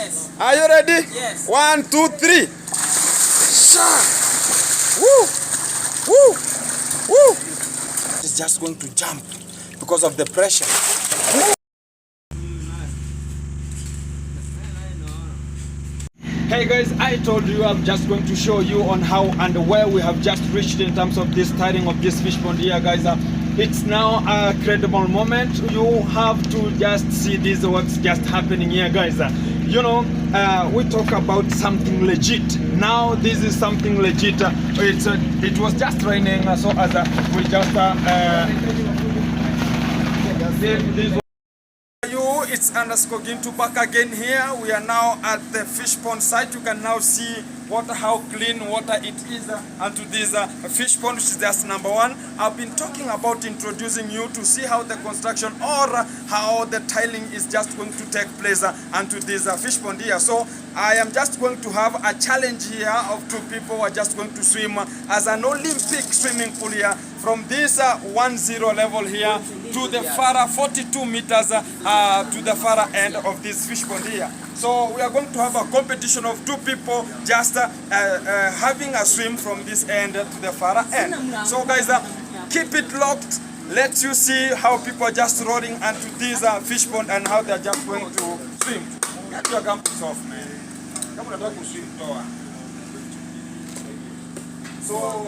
Yes. Are you ready? Yes. 1, 2, 3. Woo! Woo! Woo! It's just going to jump because of the pressure. Hey guys, I told you I'm just going to show you on how and where we have just reached in terms of this tiring of this fish pond here, guys. It's now a credible moment. You have to just see this, what's just happening here, guys. We talk about something legit. Now this is something legit. It was just raining, so as we just this. It's _Gintu back again here. We are now at the fish pond site. You can now see how clean water it is onto this fish pond, which is just number 1. I've been talking about introducing you to see how the construction or how the tiling is just going to take place onto this fish pond here. So I am just going to have a challenge here of 2 people who are just going to swim as an Olympic swimming pool here from this 1-0 level here to the far 42 meters to the far end of this fish pond here. So we are going to have a competition of 2 people just having a swim from this end to the far end. So guys, keep it locked. Let you see how people are just rolling onto this fish pond and how they are just going to swim. Get your gums off, man. Come on, don't swim. So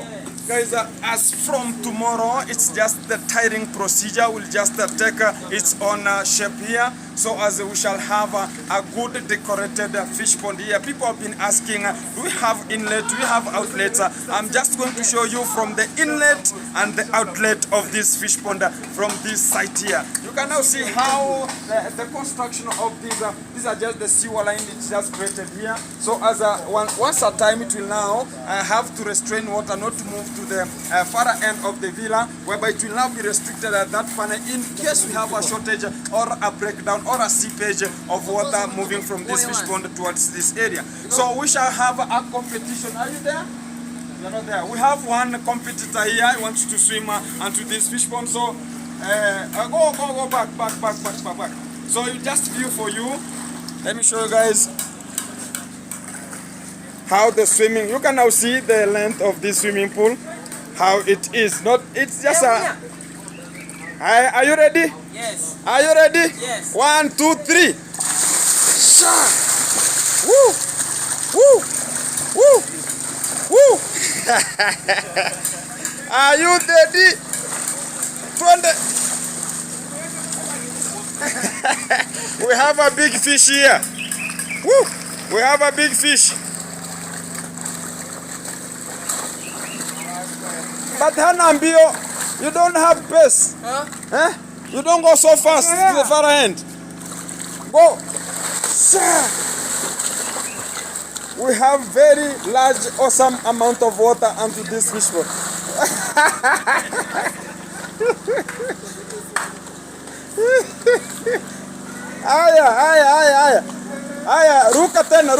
guys, as from tomorrow, it's just the tiring procedure will just take its own shape here. So as we shall have a good decorated fish pond here. People have been asking, do we have inlet, do we have outlets? I'm just going to show you from the inlet and the outlet of this fish pond from this site here. You can now see how the construction of these are just the sewer line. It's just created here. So as once a time it will now have to restrain water not to move to the far end of the villa, whereby it will now be restricted at that corner in case we have a shortage or a breakdown or a seepage of water moving from this fish pond towards this area. So we shall have a competition. Are you there? You're not there. We have one competitor here. He wants to swim onto this fish pond. So go back. So you just view for you. Let me show you guys how the swimming. You can now see the length of this swimming pool. How it is. It's just a. Are you ready? Yes. Are you ready? Yes. 1, 2, 3. Woo! Woo! Woo! Woo! Are you ready? 20. We have a big fish here. Woo! We have a big fish. But Hanambio, you don't have pace. Huh? Eh? You don't go so fast to the far end. Go. We have very large, awesome amount of water onto this fish pond. Aya, ruka tena.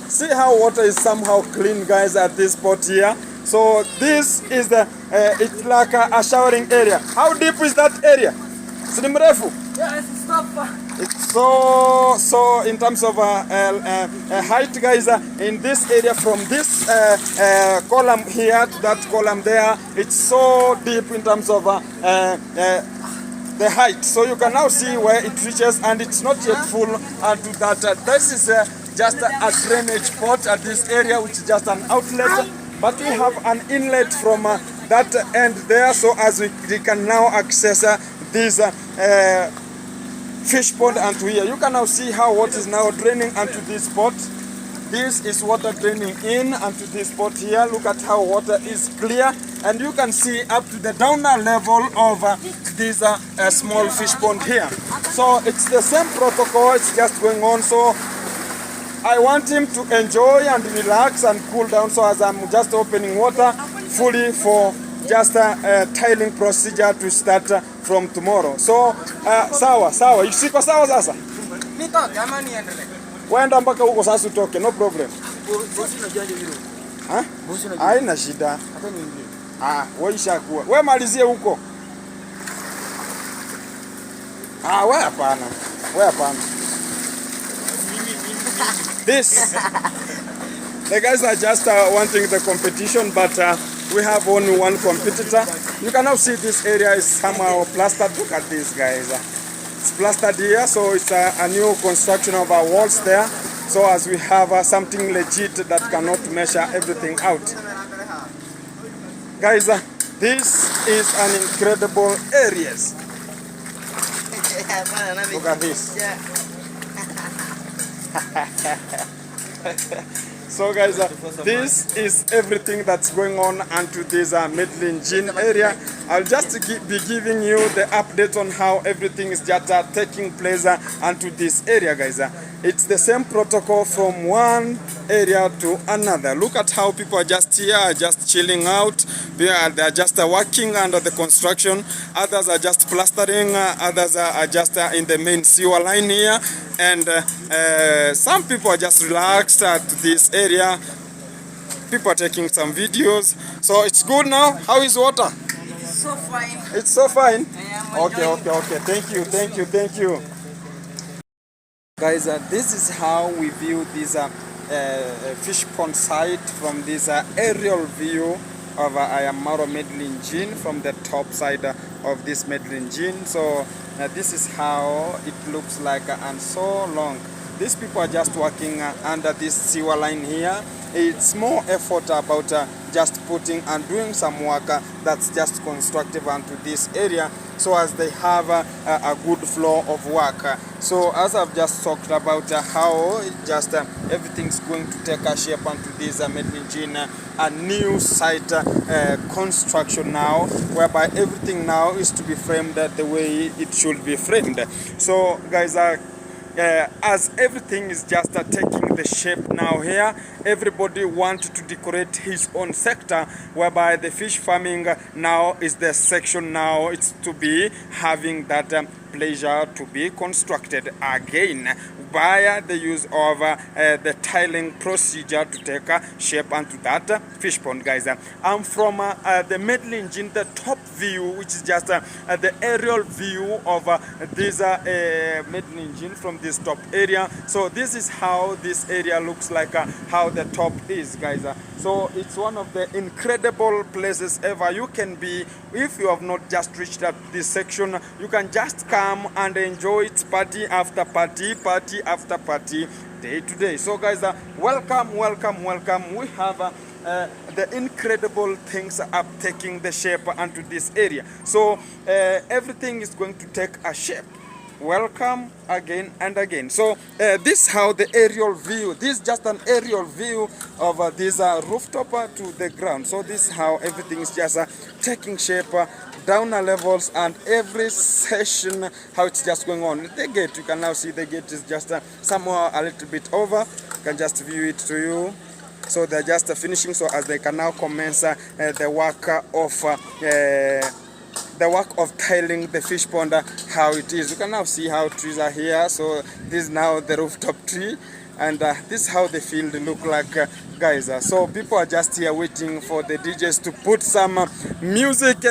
See how water is somehow clean, guys, at this spot here. So this is it's like a showering area. How deep is that area? Sinimrefu? Yeah, stop. It's so in terms of height, guys, in this area from this column here to that column there, it's so deep in terms of the height. So you can now see where it reaches, and it's not yet full to that. This is just a drainage pot at this area, which is just an outlet, but we have an inlet from that end there, so as we can now access this fish pond onto here. You can now see how water is now draining onto this pot. This is water draining in onto this pot here. Look at how water is clear, and you can see up to the downer level of this small fish pond here. So it's the same protocol, it's just going on. So I want him to enjoy and relax and cool down, so as I'm just opening water fully for just a tiling procedure to start from tomorrow. So sawa. Siko sawa sasa? Nitoke ama niendelee? Wenda mpaka huko sasa utoke, no problem. Ha? Haina shida. Wewe ishakuwa. Wewe malizie huko. Wewe hapana. Wewe hapana. This. The guys are just wanting the competition, but we have only one competitor. You can now see this area is somehow plastered. Look at this, guys. It's plastered here, so it's a new construction of our walls there. So as we have something legit that cannot measure everything out. Guys, this is an incredible area. Look at this. So guys, this is everything that's going on onto this Medellin area. I'll just be giving you the update on how everything is just taking place onto this area, guys. It's the same protocol from one area to another. Look at how people are just here, just chilling out. They're just working under the construction. Others are just plastering. Others are just in the main sewer line here. And some people are just relaxed at this area. People are taking some videos. So it's good now. How is water? It's so fine. It's so fine? Okay. Thank you. Guys, this is how we view this fish pond site from this aerial view of Ayamaro Medellin from the top side of this Medellin. So this is how it looks like, and so long. These people are just working under this sewer line here. It's more effort about just putting and doing some work that's just constructive onto this area, so as they have a good flow of work. So as I've just talked about how just everything's going to take a shape onto this Medellin, a new site construction now, whereby everything now is to be framed the way it should be framed. So guys, as everything is just taking the shape now here, everybody wants to decorate his own sector, whereby the fish farming now is the section now it's to be having that pleasure to be constructed again via the use of the tiling procedure to take shape onto that fish pond, guys. I'm from the Medellin, the top view, which is just the aerial view of this Medellin from this top area. So this is how this area looks like, how the top is, guys. So it's one of the incredible places ever you can be. If you have not just reached this section, you can just come and enjoy it, party after party, party after party, day to day. So guys, welcome. We have the incredible things are taking the shape onto this area. So everything is going to take a shape. Welcome again and again. So this is how the aerial view, this is just an aerial view of this rooftop to the ground. So this is how everything is just taking shape down levels, and every session how it's just going on. The gate, you can now see the gate is just somehow a little bit over. You can just view it to you. So they're just finishing, so as they can now commence the work of tiling the fish pond, how it is. You can now see how trees are here. So this is now the rooftop tree, and this is how the field look like, guys. So people are just here waiting for the DJs to put some music.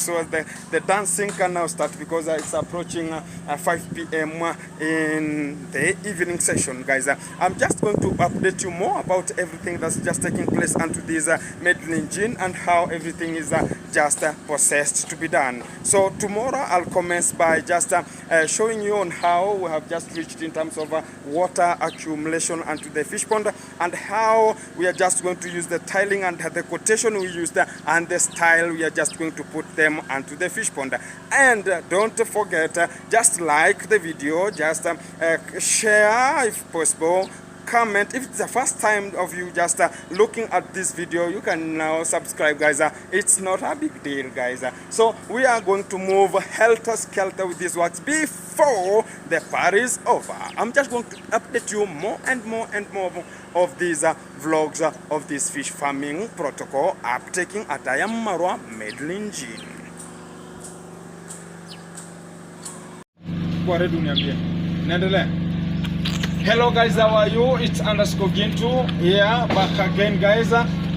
So as the dancing can now start, because it's approaching 5 p.m. in the evening session, guys. I'm just going to update you more about everything that's just taking place onto this Medellin, and how everything is just possessed to be done. So tomorrow I'll commence by just showing you on how we have just reached in terms of water accumulation onto the fish pond, and how we are just going to use the tiling and the quotation we used and the style we are just going to put them onto the fish pond. And don't forget, just like the video, just share if possible, comment. If it's the first time of you just looking at this video, you can now subscribe, guys. It's not a big deal, guys. So we are going to move helter-skelter with these works before the party is over. I'm just going to update you more and more of these vlogs of this fish farming protocol uptaking at Ayamaro Medellin. Kwa redu niambie. Naendelea. Hello guys, how are you? It's underscore Gintu here, back again guys.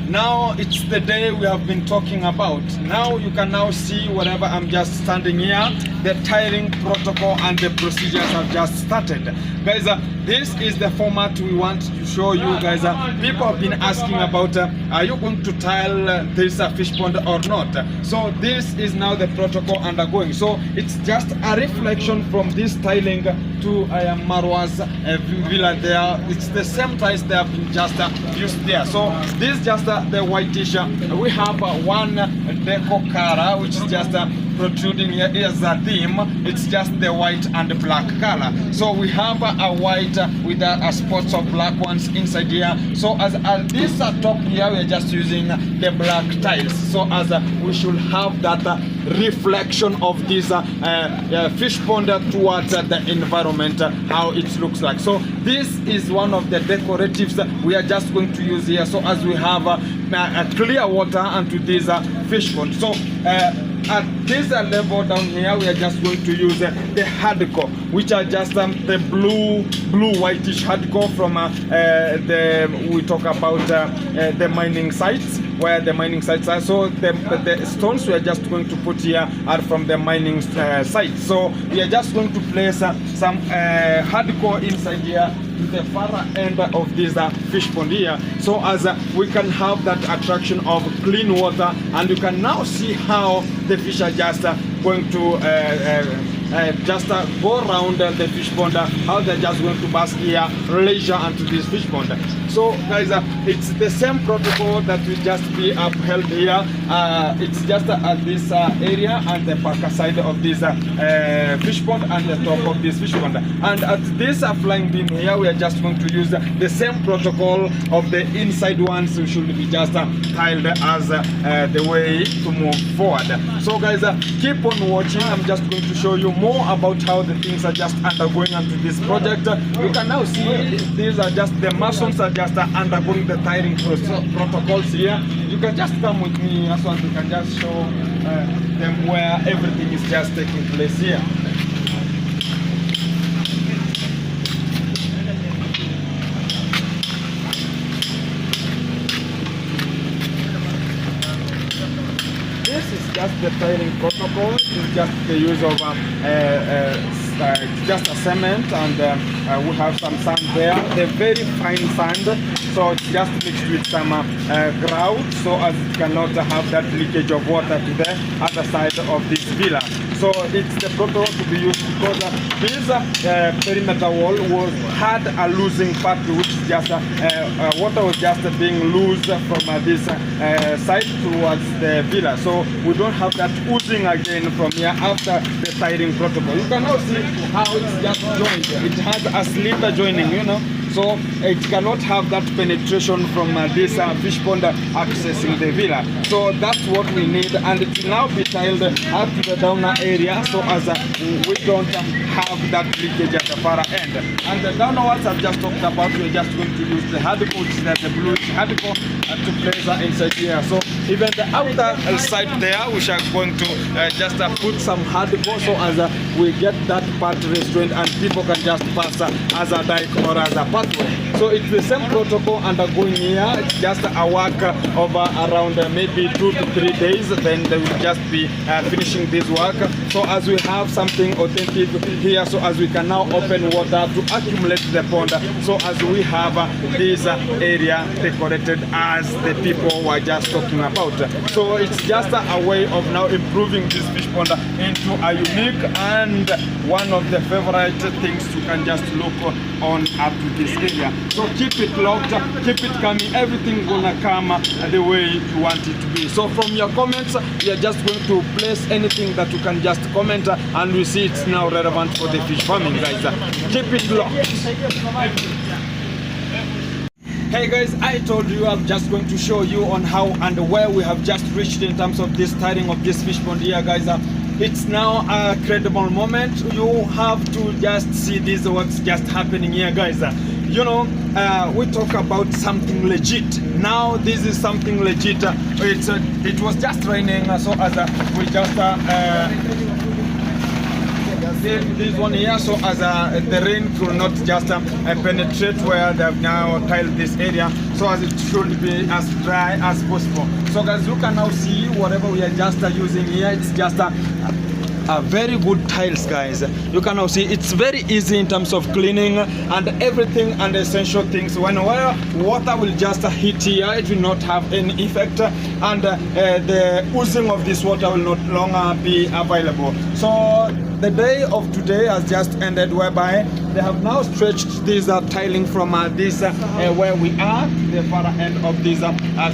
Now it's the day we have been talking about. Now you can now see wherever I'm just standing here, the tiling protocol and the procedures have just started. Guys, this is the format we want to show you guys. People have been asking about, are you going to tile this fish pond or not? So this is now the protocol undergoing. So it's just a reflection from this tiling to Marwa's villa there. It's the same tiles they have been just used there. So this is just the white t-shirt. We have one deco color which is just protruding here. Here's the theme. It's just the white and the black color. So we have a white with a spots of black ones inside here. So as this top here, we're just using the black tiles. So as we should have that reflection of this fish pond towards the environment, how it looks like. So this is one of the decoratives we are just going to use here. So as we have clear water onto this fish pond. So at this level down here, we are just going to use the hardcore, which are just the blue whitish hardcore from we talk about the mining sites, where the mining sites are. So the stones we are just going to put here are from the mining sites. So we are just going to place some hardcore inside here to the far end of this fish pond here, so as we can have that attraction of clean water, and you can now see how the fish are just going to go around the fish pond, how they're just going to bask here, leisure onto this fish pond. So guys, it's the same protocol that will just be upheld here. It's just at this area and the back side of this fish pond and the top of this fish pond. And at this flying beam here, we are just going to use the same protocol of the inside ones, which should be just tiled as the way to move forward. So guys, keep on watching. I'm just going to show you more about how the things are just undergoing onto this project. You can now see these are just the masons are just undergoing the tiling protocols here. You can just come with me so we can just show them where everything is just taking place here. This is just the tiling protocol. It's just the use of just a cement, and we have some sand there, the very fine sand. So it's just mixed with some grout, so as it cannot have that leakage of water to the other side of this villa. So it's the protocol to be used because this perimeter wall had a losing part, which is just water was just being loose from this side towards the villa. So we don't have that oozing again from here after the tiling protocol. You can now see how it's just joined. It has a sliver joining, you know. So it cannot have that penetration from this fish pond accessing the villa. So that's what we need, and it will now be tiled up to the downer area, so as we don't have that leakage at the far end. And the downwards I've just talked about, we're just going to use the hardcore, which is the bluish hardcore, to place inside here. So even the outer side there, we are going to just put some hardcore, so as we get that part restrained and people can just pass as a dike or as a pathway. So it's the same protocol undergoing here. It's just a work of around maybe 2 to 3 days. Then they will just be finishing this work. So as we have something authentic here, so as we can now open water to accumulate the pond. So as we have this area decorated as the people were just talking about. So it's just a way of now improving this fish pond into a unique and one of the favorite things you can just look on up to this area. So keep it locked, keep it coming, everything gonna come the way you want it to be. So from your comments, we are just going to place anything that you can just comment, and we see it's now relevant for the fish farming, guys. Keep it locked. Hey guys, I told you I'm just going to show you on how and where we have just reached in terms of this tiling of this fish pond here, guys. It's now a credible moment. You have to just see this, what's just happening here, guys. You know, we talk about something legit. Now this is something legit. It was just raining, so as we just this one here, so as the rain could not just penetrate where they have now tiled this area, so as it should be as dry as possible. So guys, you can now see whatever we are just using here, it's just a very good tiles, guys. You can now see it's very easy in terms of cleaning and everything and essential things. When water will just hit here, it will not have any effect, and the oozing of this water will not longer be available. So the day of today has just ended, whereby they have now stretched this tiling from this where we are to the far end of this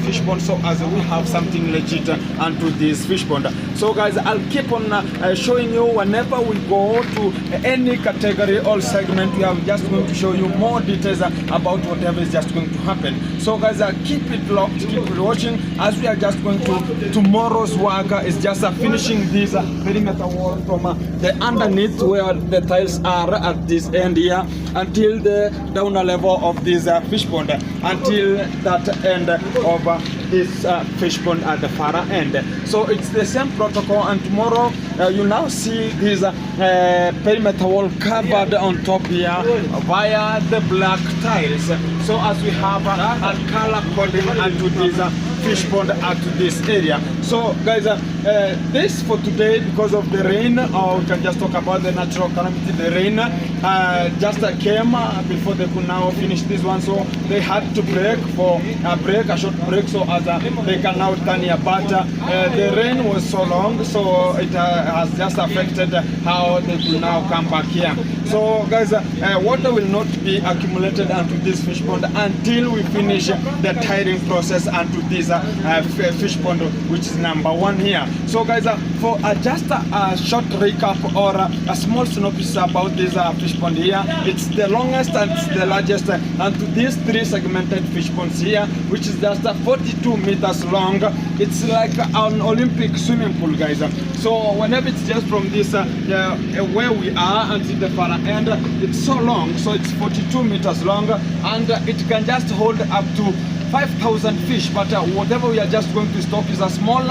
fish pond, so as we have something legit onto this fish pond. So guys, I'll keep on showing you whenever we go to any category or segment. We are just going to show you more details about whatever is just going to happen. So guys, keep it locked, keep it watching, as we are just going to tomorrow's work is just finishing this perimeter wall from the underneath where the tiles are at this end here until the downer level of this fish pond, until that end of this fish pond at the far end. So it's the same protocol, and tomorrow you now see this perimeter wall covered on top here via the black tiles, so as we have a color coding onto this fish pond at this area. So guys, this for today, because of the rain, or we can just talk about the natural calamity. The rain just came before they could now finish this one, so they had to break for a short break, so as they can now turn here. But the rain was so long, so it has just affected how they could now come back here. So guys, water will not be accumulated onto this fish pond until we finish the tiling process onto this fish pond, which is number 1 here. So guys, for just a short recap or a small synopsis about this fish pond here, it's the longest and it's the largest, and to these 3 segmented fish ponds here, which is just 42 meters long. It's like an Olympic swimming pool, guys. So whenever it's just from this where we are until the far end, it's so long, so it's 42 meters long, and it can just hold up to 5,000 fish, but whatever we are just going to stock is a small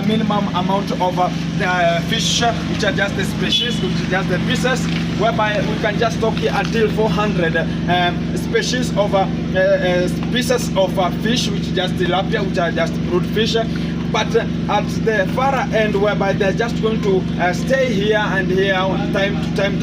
minimum amount of fish, which are just the species, which is just the pieces, whereby we can just stock here until 400 species of pieces of fish, which is just tilapia, which are just brood fish. But at the far end, whereby they're just going to stay here and here on time to time,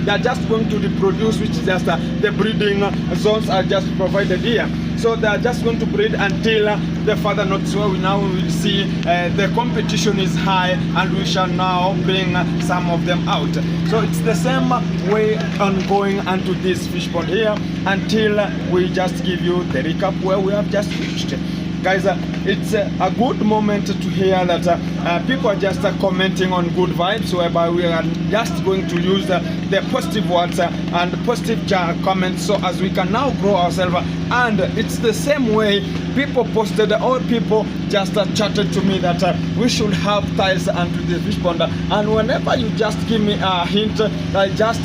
they're just going to reproduce, which is just the breeding zones are just provided here. So they're just going to breed until the further north, where we now will see the competition is high, and we shall now bring some of them out. So it's the same way ongoing onto this fish pond here until we just give you the recap where we have just reached. Guys, it's a good moment to hear that people are just commenting on good vibes, whereby we are just going to use the positive words and positive comments, so as we can now grow ourselves. And it's the same way people posted, or people just chatted to me that we should have tiles onto the fish pond, and whenever you just give me a hint, I just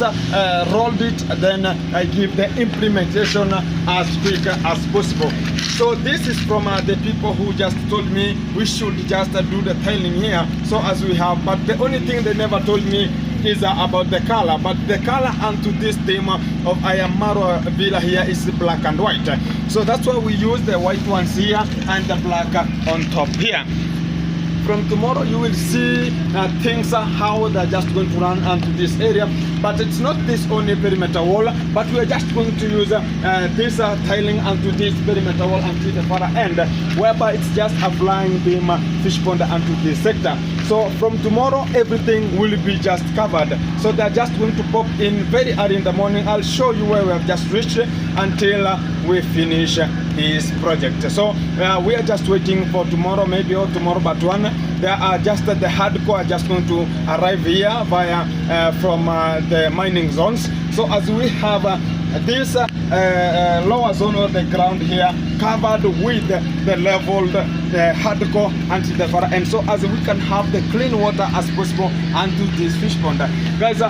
rolled it, then I give the implementation as quick as possible. So this is from the people who just told me we should just do the tiling here, so as we have. But the only thing they never told me is about the color. But the color onto this theme of Ayamaro Villa here is black and white. So that's why we use the white ones here and the black on top here. From tomorrow you will see things how they're just going to run onto this area. But it's not this only perimeter wall, but we are just going to use this tiling onto this perimeter wall until the far end, whereby it's just a flying beam fish pond onto this sector. So from tomorrow everything will be just covered. So they're just going to pop in very early in the morning. I'll show you where we have just reached until we finish this project. So we are just waiting for tomorrow, maybe or tomorrow but one. There are just the hardcore are just going to arrive here via from the mining zones. So as we have this lower zone of the ground here covered with the leveled hardcore until the far end, so as we can have the clean water as possible onto this fish pond. Guys,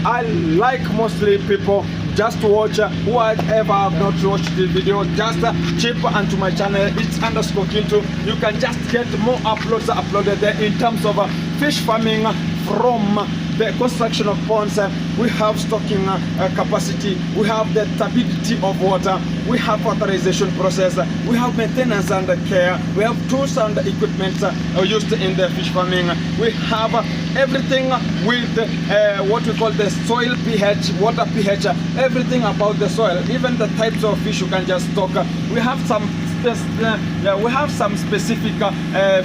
I like mostly people just watch whoever have not watched the video, just chip onto my channel, it's _Kintu. You can just get more uploads uploaded there in terms of fish farming from the construction of ponds, we have stocking capacity, we have the turbidity of water, we have authorization process, we have maintenance and care, we have tools and equipment used in the fish farming, we have everything with what we call the soil pH, water pH, everything about the soil, even the types of fish you can just stock. We have some specific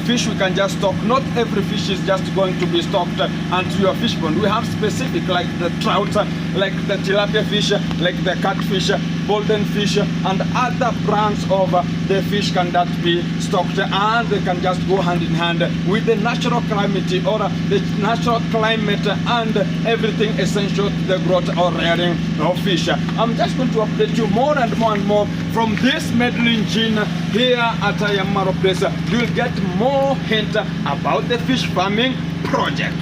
fish we can just stock. Not every fish is just going to be stocked onto your fish pond. We have specific like the trout, like the tilapia fish, like the catfish, golden fish, and other brands of the fish can that be stocked, and they can just go hand in hand with the natural climate or the natural climate and everything essential to the growth or rearing of fish. I'm just going to update you more and more and more from this meddling gene here at Yamaro Place. You'll get more hint about the fish farming project.